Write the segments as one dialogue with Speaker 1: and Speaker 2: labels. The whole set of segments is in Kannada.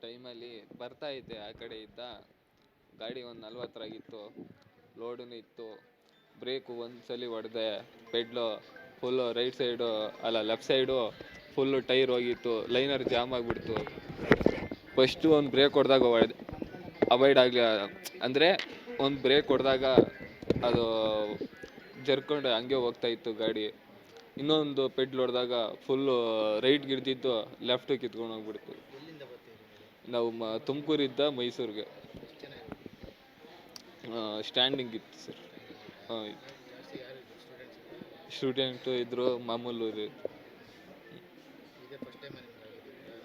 Speaker 1: ಟೈಮಲ್ಲಿ ಬರ್ತಾ ಇದ್ದೆ ಆ ಕಡೆ ಇದ್ದ ಗಾಡಿ ಒಂದು 40ರಾಗಿತ್ತು, ಲೋಡೂ ಇತ್ತು. ಬ್ರೇಕು ಒಂದ್ಸಲಿ ಹೊಡೆದೆ, ಪೆಡ್ಲು ಫುಲ್ಲು ರೈಟ್ ಸೈಡು ಅಲ್ಲ ಲೆಫ್ಟ್ ಸೈಡು ಫುಲ್ಲು ಟೈರ್ ಹೋಗಿತ್ತು, ಲೈನರ್ ಜಾಮ್ ಆಗಿಬಿಡ್ತು. ಫಸ್ಟು ಒಂದು ಬ್ರೇಕ್ ಹೊಡೆದಾಗ ಅವಾಯ್ಡ್ ಆಗಲಿ ಅಂದರೆ ಒಂದು ಬ್ರೇಕ್ ಹೊಡೆದಾಗ ಅದು ಜರ್ಕೊಂಡು ಹಂಗೆ ಹೋಗ್ತಾ ಇತ್ತು ಗಾಡಿ. ಇನ್ನೊಂದು ಪೆಡ್ಲ್ ಹೊಡೆದಾಗ ಫುಲ್ಲು ರೈಟ್ಗೆ ಹಿಡ್ದಿದ್ದು ಲೆಫ್ಟ್ ಕಿತ್ಕೊಂಡು ಹೋಗ್ಬಿಡ್ತು. ನಾವು ತುಮಕೂರಿಂದ ಮೈಸೂರಿಗೆ ಸ್ಟ್ಯಾಂಡಿಂಗ್ ಇತ್ತು ಸರ್. ಹಾಂ ಇತ್ತು. ಸ್ಟೂಡೆಂಟು ಇದ್ದರು, ಮಾಮೂಲು.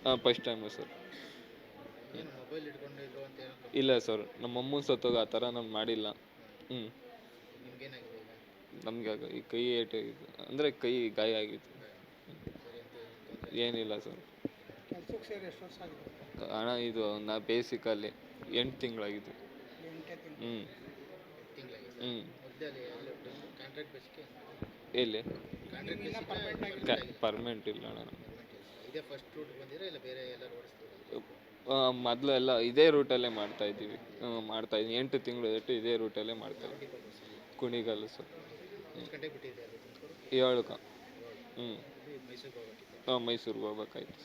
Speaker 1: ಹಾಂ ಫಸ್ಟ್ ಟೈಮು ಸರ್. ಇಲ್ಲ ಸರ್, ನಮ್ಮ ಅಮ್ಮನ ಸತ್ತೋಗ ಆ ಥರ ನಾನು ಮಾಡಿಲ್ಲ. ನಮಗೆ ಈ ಕೈ ಏಟು ಅಂದರೆ ಕೈ ಗಾಯ ಆಗಿತ್ತು. ಏನಿಲ್ಲ ಸರ್. ಹಣ ಇದು ಬೇಸಿಕಲ್ಲಿ 8 ತಿಂಗಳಾಗಿತ್ತು. ಎಲ್ಲಿ ಪರ್ಮನೆಂಟ್ ಇಲ್ಲ ಅಣ್ಣ. ಮೊದಲು ಎಲ್ಲ ಇದೇ ರೂಟಲ್ಲೇ ಮಾಡ್ತಾಯಿದ್ದೀವಿ. 8 ತಿಂಗಳು ಇದೇ ರೂಟಲ್ಲೇ ಮಾಡ್ತಾಯಿದ್ದೀವಿ. ಕುಣಿಗಲ್ಲು ಸರ್. 7ಕ್ಕೆ. ಹಾಂ ಮೈಸೂರಿಗೆ ಹೋಗ್ಬೇಕಾಯ್ತು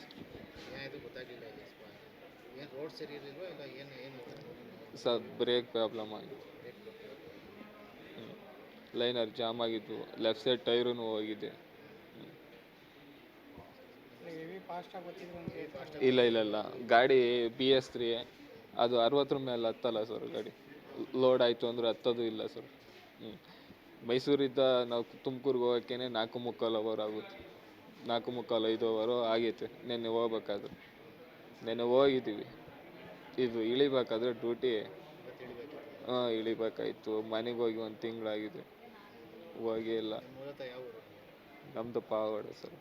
Speaker 1: ಸರ್. ಬ್ರೇಕ್ ಪ್ರಾಬ್ಲಮ್ ಆಗಿತ್ತು, ಲೈನರ್ ಜಾಮ್ ಆಗಿದ್ದು, ಲೆಫ್ಟ್ ಸೈಡ್ ಟೈರೂ ಹೋಗಿದೆ. ಇಲ್ಲ ಗಾಡಿ BS3 ಅದು 60 ಮೇಲೆ ಹತ್ತಲ್ಲ ಸರ್. ಗಾಡಿ ಲೋಡ್ ಆಯಿತು ಅಂದರೆ ಹತ್ತೋದು ಇಲ್ಲ ಸರ್. ಮೈಸೂರಿಂದ ನಾವು ತುಮಕೂರಿಗೆ ಹೋಗೋಕ್ಕೇ 4 ಮುಕ್ಕಾಲು ಆಗುತ್ತೆ. 4 ಮುಕ್ಕಾಲು 5 ಅವರ್ ಆಗೈತೆ. ನೆನ್ನೆ ಹೋಗ್ಬೇಕಾದ್ರೆ ನೆನ್ನೆ ಹೋಗಿದ್ದೀವಿ. ಇದು ಇಳಿಬೇಕಾದ್ರೆ ಡ್ಯೂಟಿ ಇಳಿಬೇಕಾಯ್ತು. ಮನೆಗೆ ಹೋಗಿ 1 ತಿಂಗಳಾಗಿದೆ, ಹೋಗೇ ಇಲ್ಲ. ನಮ್ಮದು ಪಾವಗಡ ಸರ್.